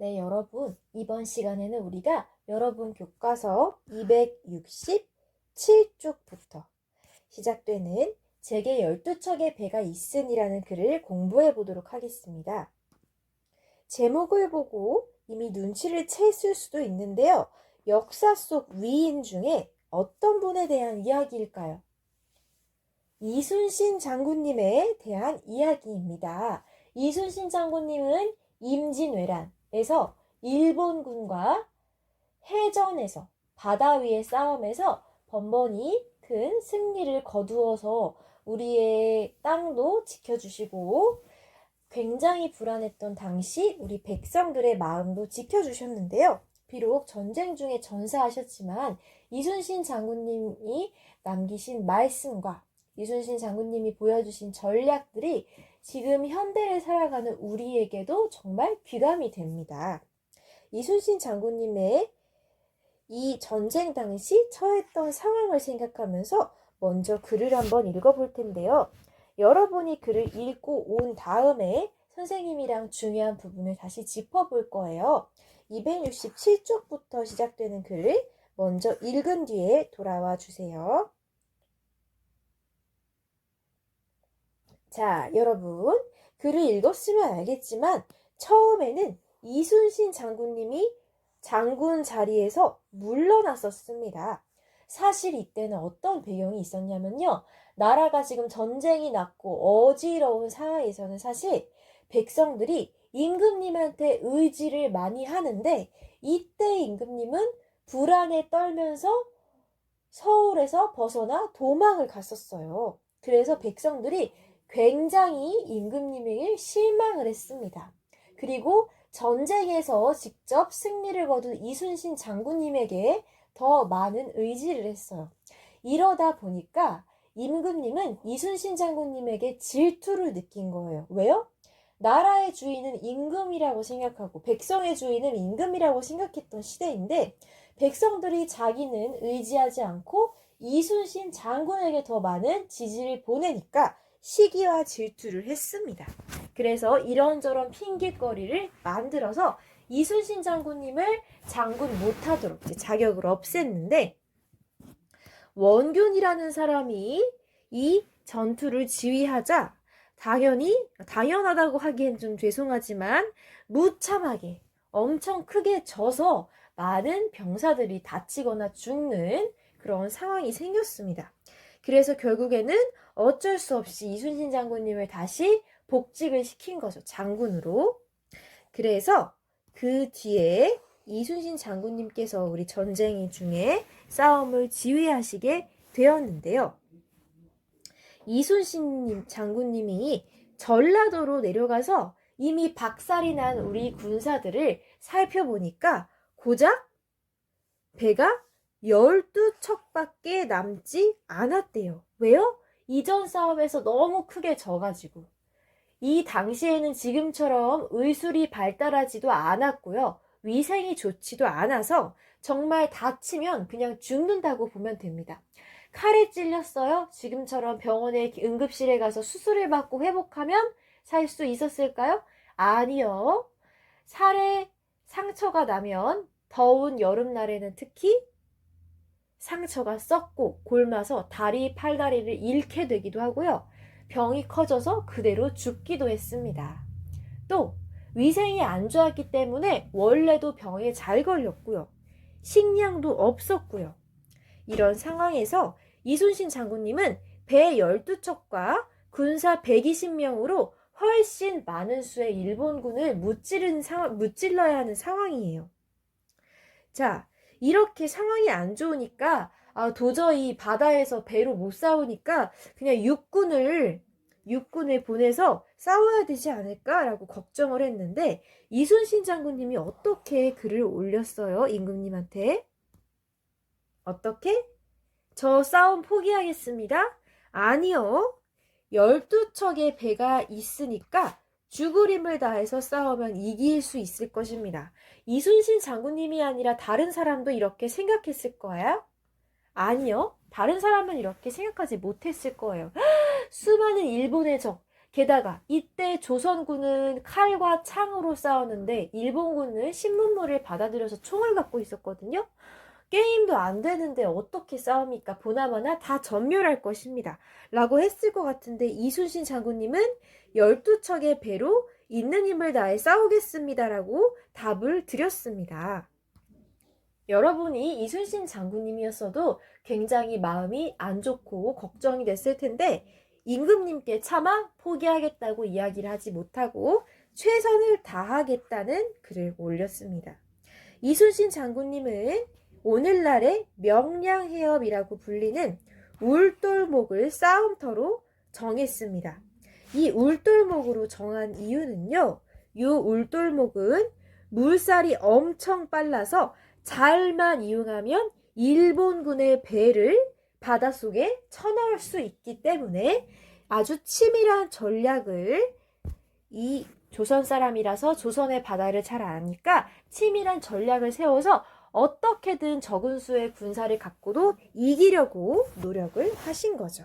네, 여러분, 이번 시간에는 우리가 여러분 교과서 267쪽부터 시작되는 제게 12척의 배가 있으니라는 글을 공부해 보도록 하겠습니다. 제목을 보고 이미 눈치를 챘을 수도 있는데요. 역사 속 위인 중에 어떤 분에 대한 이야기일까요? 이순신 장군님에 대한 이야기입니다. 이순신 장군님은 임진왜란에서 일본군과 해전에서 바다 위의 싸움에서 번번이 큰 승리를 거두어서 우리의 땅도 지켜주시고 굉장히 불안했던 당시 우리 백성들의 마음도 지켜주셨는데요. 비록 전쟁 중에 전사하셨지만 이순신 장군님이 남기신 말씀과 이순신 장군님이 보여주신 전략들이 지금 현대를 살아가는 우리에게도 정말 귀감이 됩니다. 이순신 장군님의 이 전쟁 당시 처했던 상황을 생각하면서 먼저 글을 한번 읽어볼 텐데요. 여러분이 글을 읽고 온 다음에 선생님이랑 중요한 부분을 다시 짚어볼 거예요. 267쪽부터 시작되는 글을 먼저 읽은 뒤에 돌아와 주세요. 자, 여러분, 글을 읽었으면 알겠지만 처음에는 이순신 장군님이 장군 자리에서 물러났었습니다. 사실 이때는 어떤 배경이 있었냐면요. 나라가 지금 전쟁이 났고 어지러운 상황에서는 사실 백성들이 임금님한테 의지를 많이 하는데 이때 임금님은 불안에 떨면서 서울에서 벗어나 도망을 갔었어요. 그래서 백성들이 굉장히 임금님에게 실망을 했습니다. 그리고 전쟁에서 직접 승리를 거둔 이순신 장군님에게 더 많은 의지를 했어요. 이러다 보니까 임금님은 이순신 장군님에게 질투를 느낀 거예요. 왜요? 나라의 주인은 임금이라고 생각하고 백성의 주인은 임금이라고 생각했던 시대인데 백성들이 자기는 의지하지 않고 이순신 장군에게 더 많은 지지를 보내니까 시기와 질투를 했습니다. 그래서 이런저런 핑계거리를 만들어서 이순신 장군님을 장군 못하도록 자격을 없앴는데 원균이라는 사람이 이 전투를 지휘하자 당연하다고 하기엔 좀 죄송하지만 무참하게 엄청 크게 져서 많은 병사들이 다치거나 죽는 그런 상황이 생겼습니다. 그래서 결국에는 어쩔 수 없이 이순신 장군님을 다시 복직을 시킨 거죠. 장군으로. 그래서 그 뒤에 이순신 장군님께서 우리 전쟁 중에 싸움을 지휘하시게 되었는데요. 이순신 장군님이 전라도로 내려가서 이미 박살이 난 우리 군사들을 살펴보니까 고작 배가 12척밖에 남지 않았대요. 왜요? 이전 싸움에서 너무 크게 져가지고. 이 당시에는 지금처럼 의술이 발달하지도 않았고요. 위생이 좋지도 않아서 정말 다치면 그냥 죽는다고 보면 됩니다. 칼에 찔렸어요? 지금처럼 병원에 응급실에 가서 수술을 받고 회복하면 살 수 있었을까요? 아니요. 살에 상처가 나면 더운 여름날에는 특히 상처가 썩고 골마서 다리, 팔다리를 잃게 되기도 하고요. 병이 커져서 그대로 죽기도 했습니다. 또 위생이 안 좋았기 때문에 원래도 병에 잘 걸렸고요. 식량도 없었고요. 이런 상황에서 이순신 장군님은 배 12척과 군사 120명으로 훨씬 많은 수의 일본군을 무찔러야 하는 상황이에요. 자, 이렇게 상황이 안 좋으니까 도저히 바다에서 배로 못 싸우니까 그냥 육군을 보내서 싸워야 되지 않을까라고 걱정을 했는데 이순신 장군님이 어떻게 글을 올렸어요? 임금님한테. 어떻게? 저 싸움 포기하겠습니다. 아니요. 12척의 배가 있으니까 죽을 힘을 다해서 싸우면 이길 수 있을 것입니다. 이순신 장군님이 아니라 다른 사람도 이렇게 생각했을 거예요? 아니요. 다른 사람은 이렇게 생각하지 못했을 거예요. 수많은 일본의 적, 게다가 이때 조선군은 칼과 창으로 싸웠는데 일본군은 신문물을 받아들여서 총을 갖고 있었거든요. 게임도 안 되는데 어떻게 싸웁니까? 보나마나 다 전멸할 것입니다. 라고 했을 것 같은데 이순신 장군님은 12척의 배로 있는 힘을 다해 싸우겠습니다. 라고 답을 드렸습니다. 여러분이 이순신 장군님이었어도 굉장히 마음이 안 좋고 걱정이 됐을 텐데 임금님께 차마 포기하겠다고 이야기를 하지 못하고 최선을 다하겠다는 글을 올렸습니다. 이순신 장군님은 오늘날의 명량해협이라고 불리는 울돌목을 싸움터로 정했습니다. 이 울돌목으로 정한 이유는요. 이 울돌목은 물살이 엄청 빨라서 잘만 이용하면 일본군의 배를 바닷속에 쳐넣을 수 있기 때문에 아주 치밀한 전략을 이 조선 사람이라서 조선의 바다를 잘 아니까 치밀한 전략을 세워서 어떻게든 적은 수의 군사를 갖고도 이기려고 노력을 하신 거죠.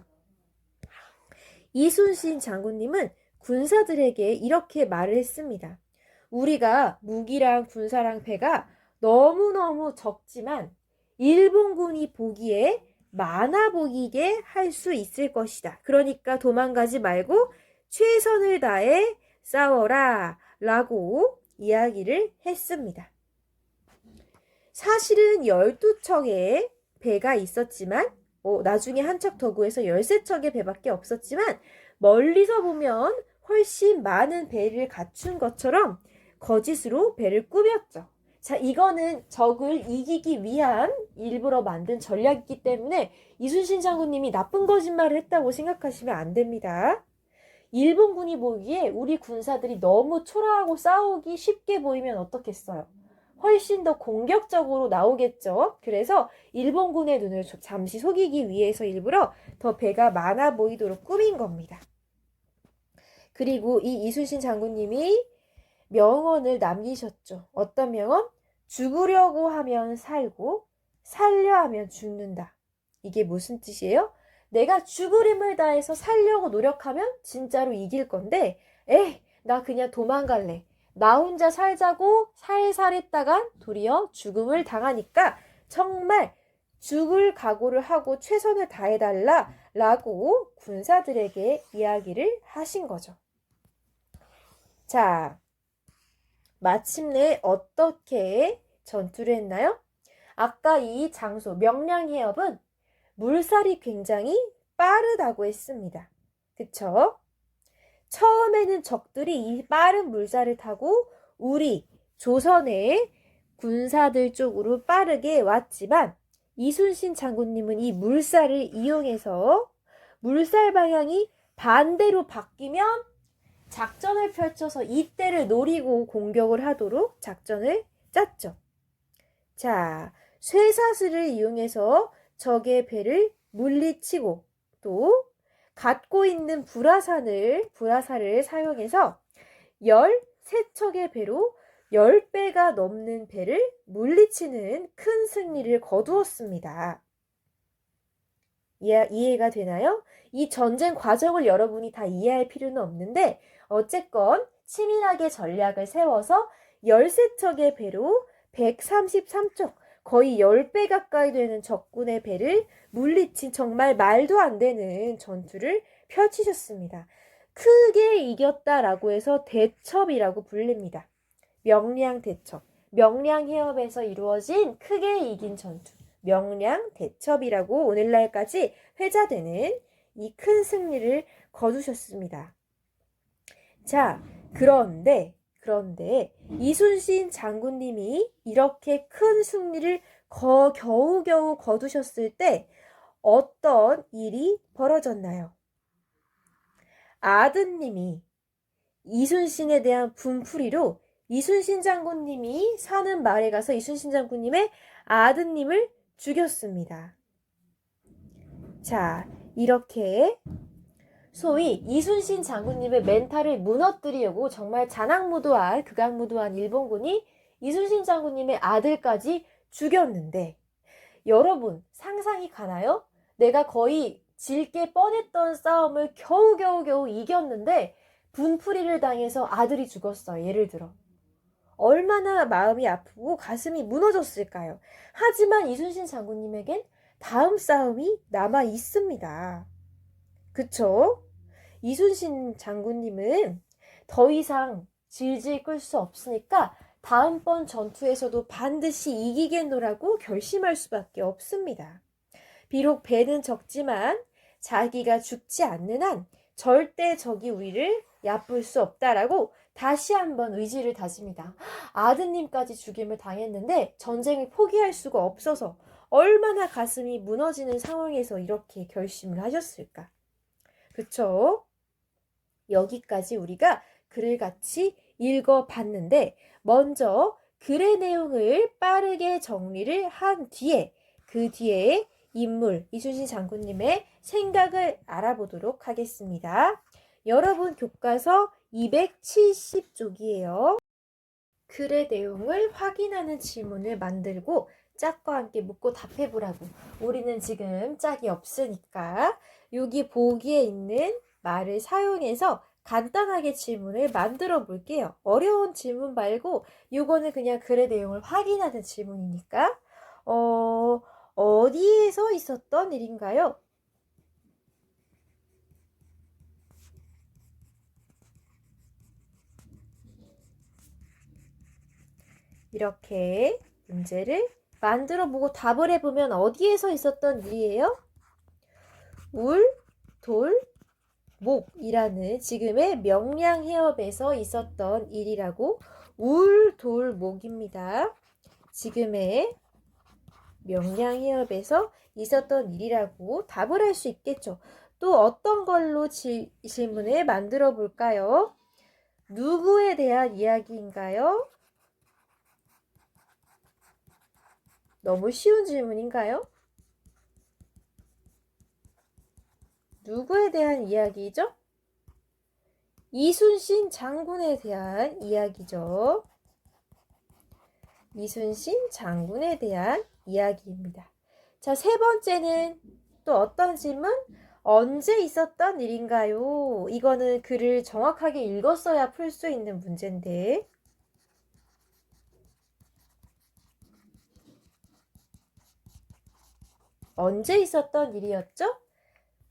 이순신 장군님은 군사들에게 이렇게 말을 했습니다. 우리가 무기랑 군사랑 배가 너무너무 적지만 일본군이 보기에 많아 보이게 할 수 있을 것이다. 그러니까 도망가지 말고 최선을 다해 싸워라 라고 이야기를 했습니다. 사실은 12척의 배가 있었지만 나중에 한 척 더 구해서 13척의 배밖에 없었지만 멀리서 보면 훨씬 많은 배를 갖춘 것처럼 거짓으로 배를 꾸몄죠. 자, 이거는 적을 이기기 위한 일부러 만든 전략이기 때문에 이순신 장군님이 나쁜 거짓말을 했다고 생각하시면 안 됩니다. 일본군이 보기에 우리 군사들이 너무 초라하고 싸우기 쉽게 보이면 어떻겠어요? 훨씬 더 공격적으로 나오겠죠. 그래서 일본군의 눈을 잠시 속이기 위해서 일부러 더 배가 많아 보이도록 꾸민 겁니다. 그리고 이 이순신 장군님이 명언을 남기셨죠. 어떤 명언? 죽으려고 하면 살고 살려 하면 죽는다. 이게 무슨 뜻이에요? 내가 죽을 힘을 다해서 살려고 노력하면 진짜로 이길 건데 나 그냥 도망갈래. 나 혼자 살자고 살살 했다간 도리어 죽음을 당하니까 정말 죽을 각오를 하고 최선을 다해달라 라고 군사들에게 이야기를 하신 거죠. 자, 마침내 어떻게 전투를 했나요? 아까 이 장소 명량해협은 물살이 굉장히 빠르다고 했습니다. 그쵸? 처음에는 적들이 이 빠른 물살을 타고 우리 조선의 군사들 쪽으로 빠르게 왔지만 이순신 장군님은 이 물살을 이용해서 물살 방향이 반대로 바뀌면 작전을 펼쳐서 이때를 노리고 공격을 하도록 작전을 짰죠. 자, 쇠사슬을 이용해서 적의 배를 물리치고 또 갖고 있는 불화살을 사용해서 13척의 배로 10배가 넘는 배를 물리치는 큰 승리를 거두었습니다. 이해가 되나요? 이 전쟁 과정을 여러분이 다 이해할 필요는 없는데 어쨌건 치밀하게 전략을 세워서 13척의 배로 133척, 거의 10배 가까이 되는 적군의 배를 물리친 정말 말도 안 되는 전투를 펼치셨습니다. 크게 이겼다라고 해서 대첩이라고 불립니다. 명량대첩, 명량해협에서 이루어진 크게 이긴 전투, 명량대첩이라고 오늘날까지 회자되는 이 큰 승리를 거두셨습니다. 자, 그런데 이순신 장군님이 이렇게 큰 승리를 겨우겨우 거두셨을 때 어떤 일이 벌어졌나요? 아드님이 이순신에 대한 분풀이로 이순신 장군님이 사는 마을에 가서 이순신 장군님의 아드님을 죽였습니다. 자, 이렇게 소위 이순신 장군님의 멘탈을 무너뜨리려고 정말 잔악무도한 극악무도한 일본군이 이순신 장군님의 아들까지 죽였는데 여러분 상상이 가나요? 내가 거의 질 게 뻔했던 싸움을 겨우겨우 이겼는데 분풀이를 당해서 아들이 죽었어요. 예를 들어. 얼마나 마음이 아프고 가슴이 무너졌을까요? 하지만 이순신 장군님에겐 다음 싸움이 남아 있습니다. 그쵸? 이순신 장군님은 더 이상 질질 끌 수 없으니까 다음번 전투에서도 반드시 이기겠노라고 결심할 수밖에 없습니다. 비록 배는 적지만 자기가 죽지 않는 한 절대 적이 우리를 얕볼 수 없다라고 다시 한번 의지를 다집니다. 아드님까지 죽임을 당했는데 전쟁을 포기할 수가 없어서 얼마나 가슴이 무너지는 상황에서 이렇게 결심을 하셨을까? 그쵸? 여기까지 우리가 글을 같이 읽어봤는데 먼저 글의 내용을 빠르게 정리를 한 뒤에 그 뒤에 인물 이순신 장군님의 생각을 알아보도록 하겠습니다. 여러분 교과서 270쪽이에요. 글의 내용을 확인하는 질문을 만들고 짝과 함께 묻고 답해보라고. 우리는 지금 짝이 없으니까 여기 보기에 있는 말을 사용해서 간단하게 질문을 만들어 볼게요. 어려운 질문 말고 이거는 그냥 글의 내용을 확인하는 질문이니까 어디에서 있었던 일인가요? 이렇게 문제를 만들어 보고 답을 해보면 어디에서 있었던 일이에요? 울, 돌, 목이라는 지금의 명량해협에서 있었던 일이라고 울, 돌, 목입니다. 지금의 명량해협에서 있었던 일이라고 답을 할 수 있겠죠. 또 어떤 걸로 질문을 만들어 볼까요? 누구에 대한 이야기인가요? 너무 쉬운 질문인가요? 누구에 대한 이야기죠? 이순신 장군에 대한 이야기죠. 이순신 장군에 대한 이야기입니다. 자, 세 번째는 또 어떤 질문? 언제 있었던 일인가요? 이거는 글을 정확하게 읽었어야 풀 수 있는 문제인데 언제 있었던 일이었죠?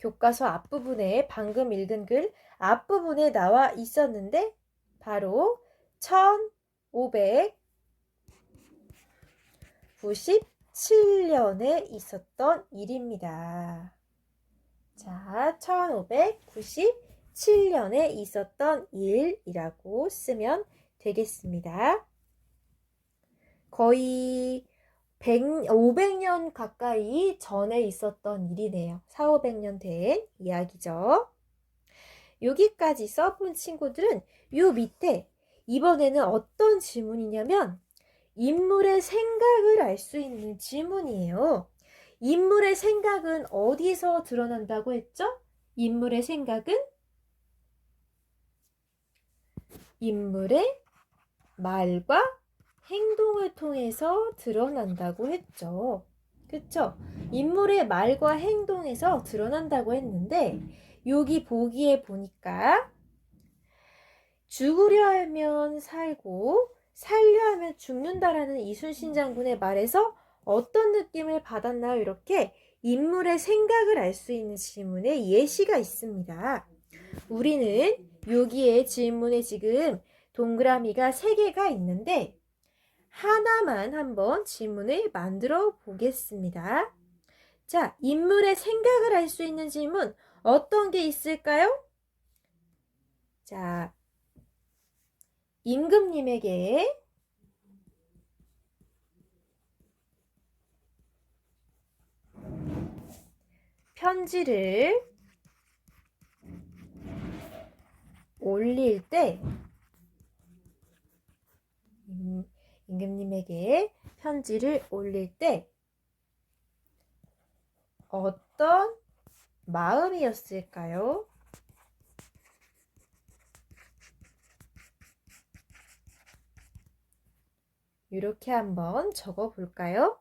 교과서 앞부분에 방금 읽은 글 앞부분에 나와 있었는데 바로 1597년에 있었던 일입니다. 자, 1597년에 있었던 일이라고 쓰면 되겠습니다. 거의 500년 가까이 전에 있었던 일이네요. 400~500년 된 이야기죠. 여기까지 써본 친구들은 요 밑에 이번에는 어떤 질문이냐면 인물의 생각을 알 수 있는 질문이에요. 인물의 생각은 어디서 드러난다고 했죠? 인물의 생각은 인물의 말과 행동을 통해서 드러난다고 했죠. 그쵸? 인물의 말과 행동에서 드러난다고 했는데 여기 보기에 보니까 죽으려 하면 살고 살려 하면 죽는다라는 이순신 장군의 말에서 어떤 느낌을 받았나요? 이렇게 인물의 생각을 알 수 있는 질문에 예시가 있습니다. 우리는 여기에 질문에 지금 동그라미가 3개가 있는데 하나만 한번 질문을 만들어 보겠습니다. 자, 인물의 생각을 알 수 있는 질문 어떤 게 있을까요? 자, 임금님에게 편지를 올릴 때 임금님에게 편지를 올릴 때 어떤 마음이었을까요? 이렇게 한번 적어 볼까요?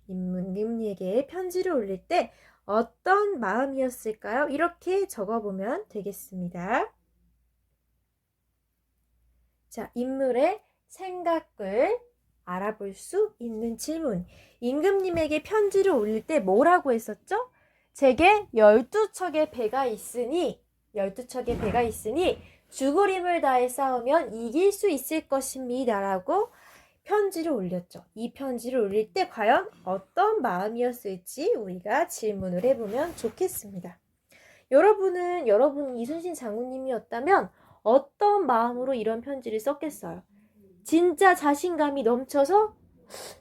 임금님에게 편지를 올릴 때 어떤 마음이었을까요? 이렇게 적어보면 되겠습니다. 자, 인물의 생각을 알아볼 수 있는 질문. 임금님에게 편지를 올릴 때 뭐라고 했었죠? 제게 12척의 배가 있으니 죽을 힘을 다해 싸우면 이길 수 있을 것입니다. 라고 편지를 올렸죠. 이 편지를 올릴 때 과연 어떤 마음이었을지 우리가 질문을 해보면 좋겠습니다. 여러분 이순신 장군님이었다면 어떤 마음으로 이런 편지를 썼겠어요? 진짜 자신감이 넘쳐서?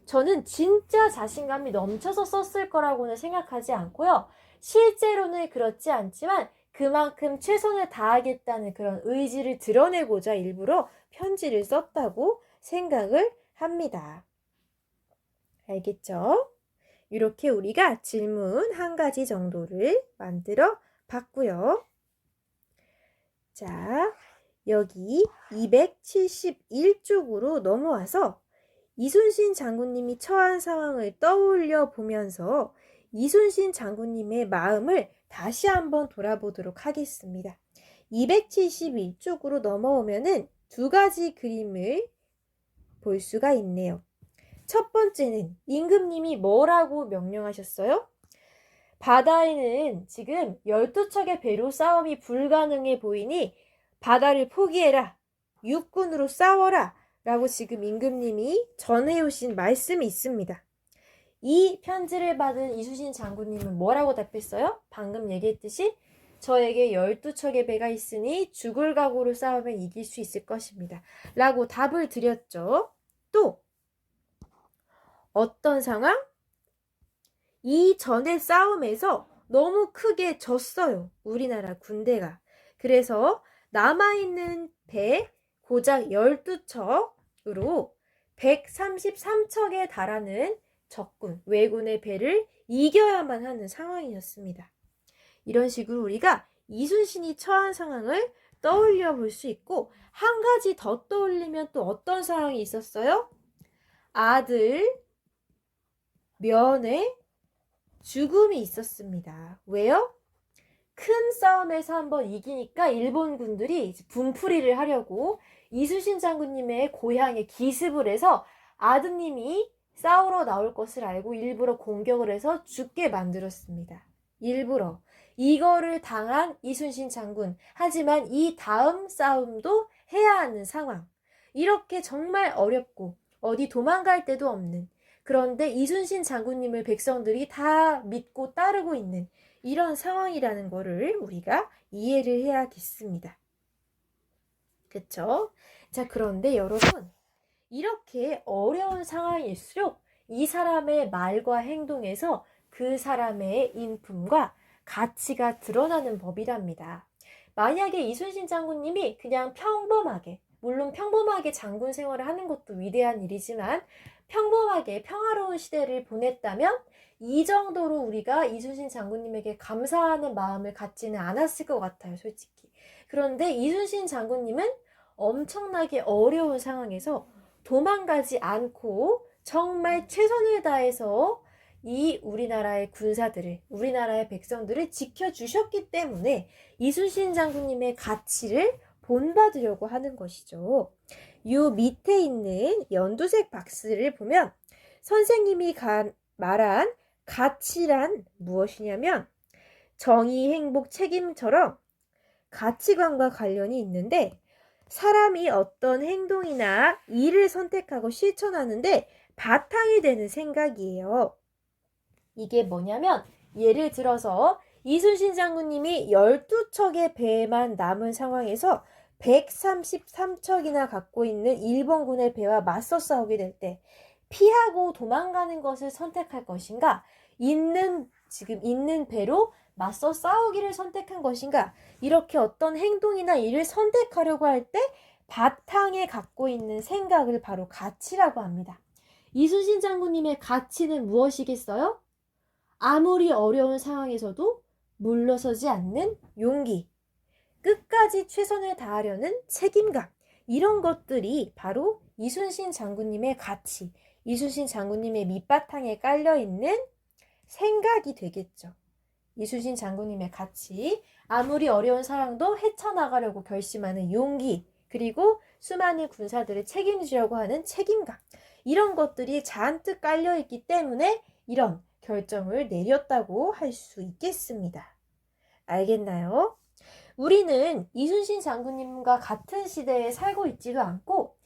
저는 진짜 자신감이 넘쳐서 썼을 거라고는 생각하지 않고요. 실제로는 그렇지 않지만 그만큼 최선을 다하겠다는 그런 의지를 드러내고자 일부러 편지를 썼다고 생각을 합니다. 알겠죠? 이렇게 우리가 질문 한 가지 정도를 만들어 봤고요. 자, 여기 271쪽으로 넘어와서 이순신 장군님이 처한 상황을 떠올려 보면서 이순신 장군님의 마음을 다시 한번 돌아보도록 하겠습니다. 271쪽으로 넘어오면은 두 가지 그림을 볼 수가 있네요. 첫 번째는 임금님이 뭐라고 명령하셨어요? 바다에는 지금 12척의 배로 싸움이 불가능해 보이니 바다를 포기해라. 육군으로 싸워라. 라고 지금 임금님이 전해오신 말씀이 있습니다. 이 편지를 받은 이순신 장군님은 뭐라고 답했어요? 방금 얘기했듯이 저에게 12척의 배가 있으니 죽을 각오로 싸우면 이길 수 있을 것입니다. 라고 답을 드렸죠. 또 어떤 상황? 이전의 싸움에서 너무 크게 졌어요. 우리나라 군대가. 그래서 남아있는 배 고작 12척으로 133척에 달하는 적군, 왜군의 배를 이겨야만 하는 상황이었습니다. 이런 식으로 우리가 이순신이 처한 상황을 떠올려 볼 수 있고, 한 가지 더 떠올리면 또 어떤 상황이 있었어요? 아들 면의 죽음이 있었습니다. 왜요? 큰 싸움에서 한번 이기니까 일본 군들이 분풀이를 하려고 이순신 장군님의 고향에 기습을 해서 아드님이 싸우러 나올 것을 알고 일부러 공격을 해서 죽게 만들었습니다. 일부러. 이거를 당한 이순신 장군. 하지만 이 다음 싸움도 해야 하는 상황. 이렇게 정말 어렵고 어디 도망갈 데도 없는, 그런데 이순신 장군님을 백성들이 다 믿고 따르고 있는 이런 상황이라는 거를 우리가 이해를 해야겠습니다. 그쵸? 자, 그런데 여러분, 이렇게 어려운 상황일수록 이 사람의 말과 행동에서 그 사람의 인품과 가치가 드러나는 법이랍니다. 만약에 이순신 장군님이 그냥 평범하게, 물론 평범하게 장군 생활을 하는 것도 위대한 일이지만 평범하게 평화로운 시대를 보냈다면 이 정도로 우리가 이순신 장군님에게 감사하는 마음을 갖지는 않았을 것 같아요, 솔직히. 그런데 이순신 장군님은 엄청나게 어려운 상황에서 도망가지 않고 정말 최선을 다해서 이 우리나라의 군사들을, 우리나라의 백성들을 지켜주셨기 때문에 이순신 장군님의 가치를 본받으려고 하는 것이죠. 요 밑에 있는 연두색 박스를 보면 선생님이 말한 가치란 무엇이냐면 정의, 행복, 책임처럼 가치관과 관련이 있는데 사람이 어떤 행동이나 일을 선택하고 실천하는데 바탕이 되는 생각이에요. 이게 뭐냐면 예를 들어서 이순신 장군님이 12척의 배만 남은 상황에서 133척이나 갖고 있는 일본군의 배와 맞서 싸우게 될 때 피하고 도망가는 것을 선택할 것인가? 지금 있는 배로 맞서 싸우기를 선택한 것인가? 이렇게 어떤 행동이나 일을 선택하려고 할 때 바탕에 갖고 있는 생각을 바로 가치라고 합니다. 이순신 장군님의 가치는 무엇이겠어요? 아무리 어려운 상황에서도 물러서지 않는 용기, 끝까지 최선을 다하려는 책임감, 이런 것들이 바로 이순신 장군님의 가치, 이순신 장군님의 밑바탕에 깔려있는 생각이 되겠죠. 이순신 장군님의 가치, 아무리 어려운 상황도 헤쳐나가려고 결심하는 용기, 그리고 수많은 군사들을 책임지려고 하는 책임감, 이런 것들이 잔뜩 깔려있기 때문에 이런 결정을 내렸다고 할 수 있겠습니다. 알겠나요? 우리는 이순신 장군님과 같은 시대에 살고 있지도 않고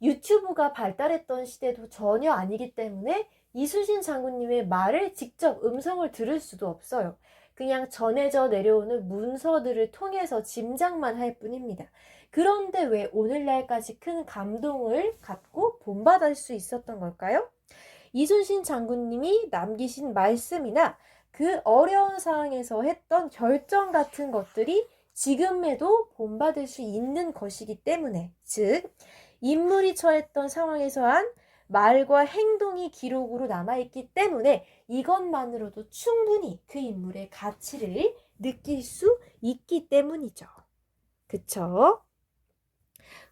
유튜브가 발달했던 시대도 전혀 아니기 때문에 이순신 장군님의 말을 직접 음성을 들을 수도 없어요. 그냥 전해져 내려오는 문서들을 통해서 짐작만 할 뿐입니다. 그런데 왜 오늘날까지 큰 감동을 갖고 본받을 수 있었던 걸까요? 이순신 장군님이 남기신 말씀이나 그 어려운 상황에서 했던 결정 같은 것들이 지금에도 본받을 수 있는 것이기 때문에, 즉 인물이 처했던 상황에서 한 말과 행동이 기록으로 남아있기 때문에 이것만으로도 충분히 그 인물의 가치를 느낄 수 있기 때문이죠. 그쵸?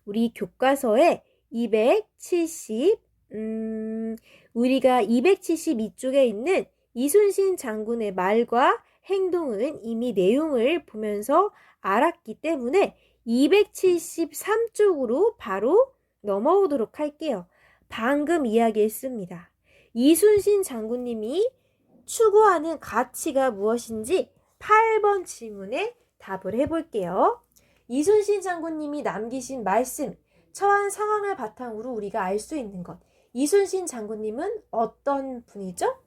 우리 교과서에 272쪽에 있는 이순신 장군의 말과 행동은 이미 내용을 보면서 알았기 때문에 273쪽으로 바로 넘어오도록 할게요. 방금 이야기했습니다. 이순신 장군님이 추구하는 가치가 무엇인지 8번 질문에 답을 해볼게요. 이순신 장군님이 남기신 말씀, 처한 상황을 바탕으로 우리가 알 수 있는 것. 이순신 장군님은 어떤 분이죠?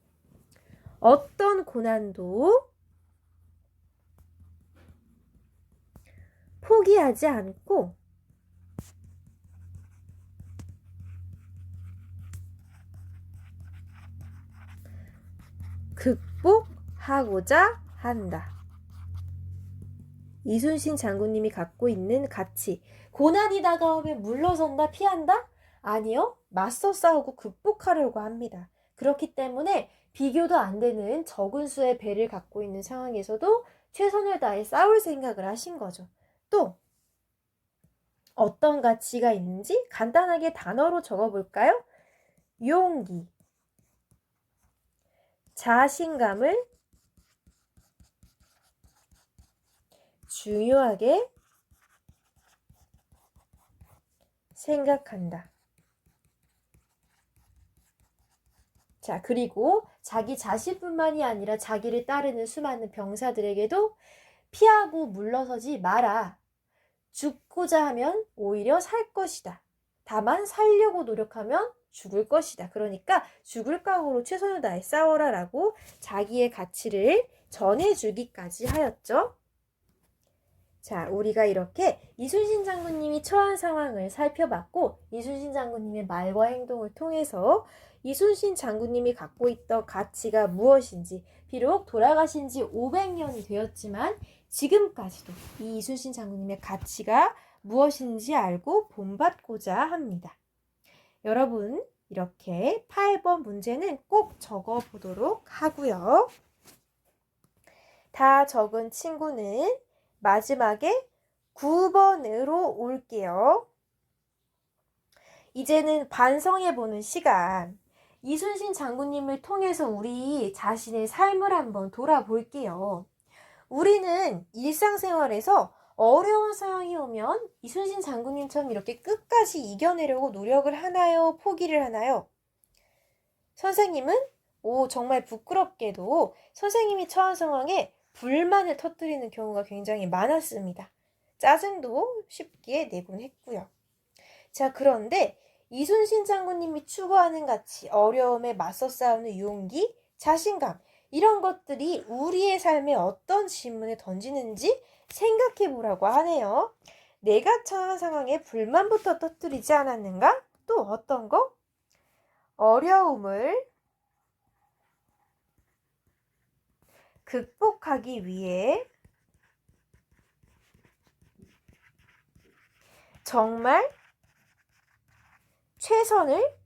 어떤 고난도 포기하지 않고 극복하고자 한다. 이순신 장군님이 갖고 있는 가치. 고난이 다가오면 물러선다, 피한다? 아니요. 맞서 싸우고 극복하려고 합니다. 그렇기 때문에 비교도 안 되는 적은 수의 배를 갖고 있는 상황에서도 최선을 다해 싸울 생각을 하신 거죠. 또 어떤 가치가 있는지 간단하게 단어로 적어볼까요? 용기, 자신감을 중요하게 생각한다. 자, 그리고 자기 자신뿐만이 아니라 자기를 따르는 수많은 병사들에게도 피하고 물러서지 마라. 죽고자 하면 오히려 살 것이다. 다만 살려고 노력하면 죽을 것이다. 그러니까 죽을 각오로 최선을 다해 싸워라 라고 자기의 가치를 전해주기까지 하였죠. 자, 우리가 이렇게 이순신 장군님이 처한 상황을 살펴봤고 이순신 장군님의 말과 행동을 통해서 이순신 장군님이 갖고 있던 가치가 무엇인지, 비록 돌아가신 지 500년이 되었지만 지금까지도 이 이순신 장군님의 가치가 무엇인지 알고 본받고자 합니다. 여러분, 이렇게 8번 문제는 꼭 적어보도록 하고요. 다 적은 친구는 마지막에 9번으로 올게요. 이제는 반성해보는 시간. 이순신 장군님을 통해서 우리 자신의 삶을 한번 돌아볼게요. 우리는 일상생활에서 어려운 상황이 오면 이순신 장군님처럼 이렇게 끝까지 이겨내려고 노력을 하나요? 포기를 하나요? 선생님은 정말 부끄럽게도 선생님이 처한 상황에 불만을 터뜨리는 경우가 굉장히 많았습니다. 짜증도 쉽게 내곤 했고요. 자, 그런데 이순신 장군님이 추구하는 가치, 어려움에 맞서 싸우는 용기, 자신감, 이런 것들이 우리의 삶에 어떤 질문을 던지는지 생각해 보라고 하네요. 내가 처한 상황에 불만부터 터뜨리지 않았는가? 또 어떤 거? 어려움을 극복하기 위해 정말 최선을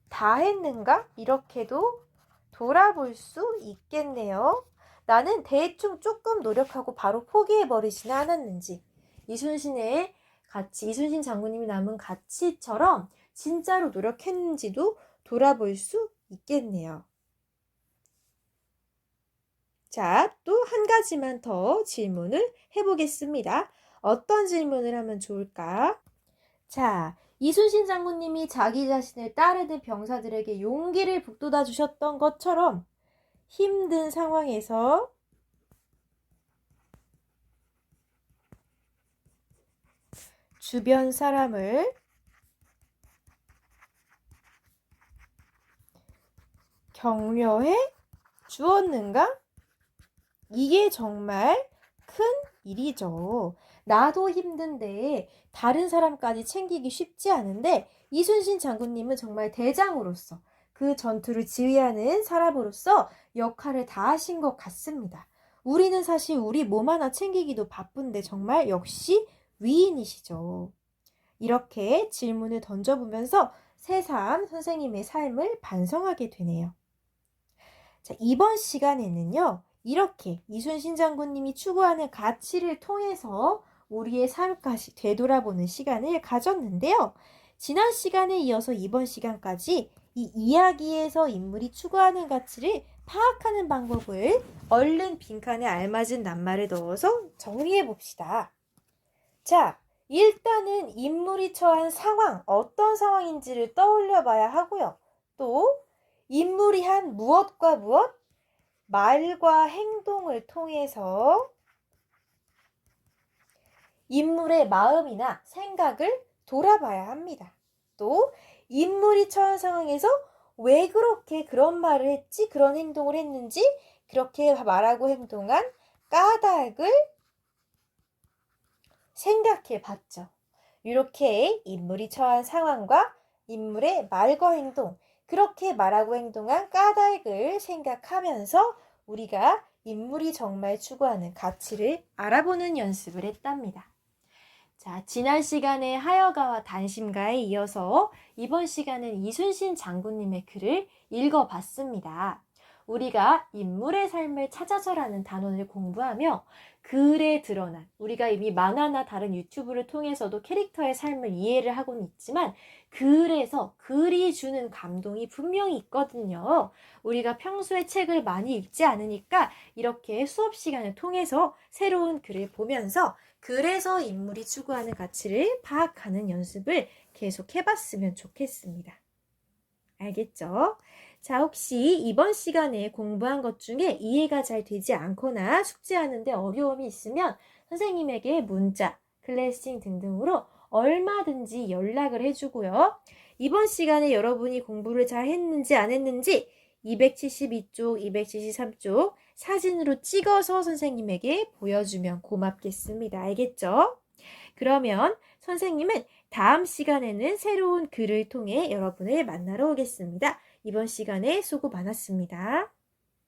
다했는가? 이렇게도 돌아볼 수 있겠네요. 나는 대충 조금 노력하고 바로 포기해버리지는 않았는지, 이순신의 가치, 이순신 장군님이 남은 가치처럼 진짜로 노력했는지도 돌아볼 수 있겠네요. 자, 또 한 가지만 더 질문을 해보겠습니다. 어떤 질문을 하면 좋을까? 자, 이순신 장군님이 자기 자신을 따르는 병사들에게 용기를 북돋아 주셨던 것처럼 힘든 상황에서 주변 사람을 격려해 주었는가? 이게 정말 큰 일이죠. 나도 힘든데 다른 사람까지 챙기기 쉽지 않은데 이순신 장군님은 정말 대장으로서 그 전투를 지휘하는 사람으로서 역할을 다 하신 것 같습니다. 우리는 사실 우리 몸 하나 챙기기도 바쁜데 정말 역시 위인이시죠. 이렇게 질문을 던져보면서 새삼 선생님의 삶을 반성하게 되네요. 자, 이번 시간에는요, 이렇게 이순신 장군님이 추구하는 가치를 통해서 우리의 삶까지 되돌아보는 시간을 가졌는데요. 지난 시간에 이어서 이번 시간까지 이 이야기에서 인물이 추구하는 가치를 파악하는 방법을 얼른 빈칸에 알맞은 낱말을 넣어서 정리해 봅시다. 자, 일단은 인물이 처한 상황, 어떤 상황인지를 떠올려 봐야 하고요. 또 인물이 한 무엇과 무엇? 말과 행동을 통해서 인물의 마음이나 생각을 돌아봐야 합니다. 또 인물이 처한 상황에서 왜 그렇게 그런 말을 했지? 그런 행동을 했는지 그렇게 말하고 행동한 까닭을 생각해 봤죠. 이렇게 인물이 처한 상황과 인물의 말과 행동, 그렇게 말하고 행동한 까닭을 생각하면서 우리가 인물이 정말 추구하는 가치를 알아보는 연습을 했답니다. 자, 지난 시간에 하여가와 단심가에 이어서 이번 시간은 이순신 장군님의 글을 읽어봤습니다. 우리가 인물의 삶을 찾아서라는 단원을 공부하며 글에 드러난, 우리가 이미 만화나 다른 유튜브를 통해서도 캐릭터의 삶을 이해를 하고는 있지만 글에서 글이 주는 감동이 분명히 있거든요. 우리가 평소에 책을 많이 읽지 않으니까 이렇게 수업 시간을 통해서 새로운 글을 보면서 글에서 인물이 추구하는 가치를 파악하는 연습을 계속 해봤으면 좋겠습니다. 알겠죠? 자, 혹시 이번 시간에 공부한 것 중에 이해가 잘 되지 않거나 숙제하는데 어려움이 있으면 선생님에게 문자, 클래싱 등등으로 얼마든지 연락을 해주고요. 이번 시간에 여러분이 공부를 잘 했는지 안 했는지 272쪽, 273쪽 사진으로 찍어서 선생님에게 보여주면 고맙겠습니다. 알겠죠? 그러면 선생님은 다음 시간에는 새로운 글을 통해 여러분을 만나러 오겠습니다. 이번 시간에 수고 많았습니다.